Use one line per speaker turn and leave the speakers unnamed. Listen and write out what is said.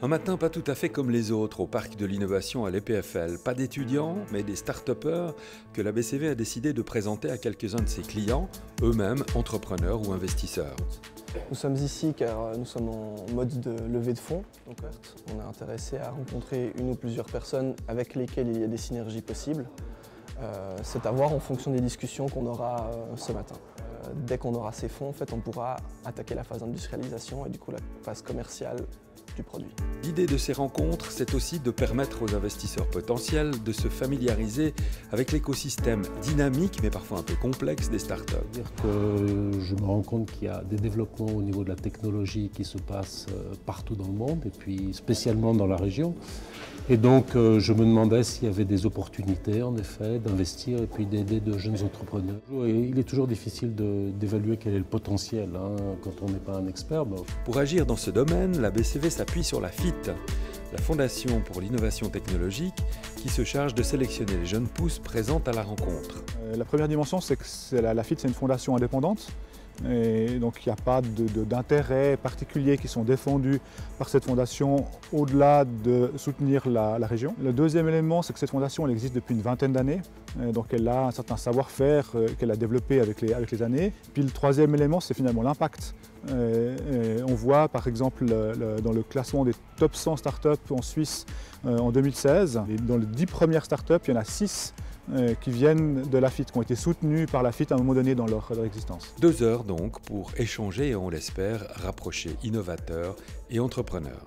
Un matin pas tout à fait comme les autres au parc de l'innovation à l'EPFL. Pas d'étudiants, mais des start-upers que la BCV a décidé de présenter à quelques-uns de ses clients, eux-mêmes entrepreneurs ou investisseurs.
Nous sommes ici car nous sommes en mode de levée de fonds. Donc, on est intéressé à rencontrer une ou plusieurs personnes avec lesquelles il y a des synergies possibles. C'est à voir en fonction des discussions qu'on aura ce matin. Dès qu'on aura ces fonds, en fait, on pourra attaquer la phase d'industrialisation et du coup la phase commerciale du produit.
L'idée de ces rencontres, c'est aussi de permettre aux investisseurs potentiels de se familiariser avec l'écosystème dynamique, mais parfois un peu complexe des startups.
C'est-à-dire que je me rends compte qu'il y a des développements au niveau de la technologie qui se passent partout dans le monde, et puis spécialement dans la région. Et donc je me demandais s'il y avait des opportunités, en effet, d'investir et puis d'aider de jeunes entrepreneurs. Et il est toujours difficile d'évaluer quel est le potentiel quand on n'est pas un expert.
Pour agir dans ce domaine, la BCV s'appuie sur la FIT, la Fondation pour l'innovation technologique, qui se charge de sélectionner les jeunes pousses présentes à la rencontre.
La première dimension, c'est que la FIT, c'est une fondation indépendante. Et donc il n'y a pas d'intérêts particuliers qui sont défendus par cette fondation au-delà de soutenir la région. Le deuxième élément, c'est que cette fondation elle existe depuis une vingtaine d'années, donc elle a un certain savoir-faire qu'elle a développé avec les années. Puis le troisième élément, c'est finalement l'impact. On voit par exemple dans le classement des top 100 startups en Suisse en 2016, et dans les 10 premières startups, il y en a 6 qui viennent de la FIT, qui ont été soutenus par la FIT à un moment donné dans leur existence.
2 heures donc pour échanger et on l'espère rapprocher innovateurs et entrepreneurs.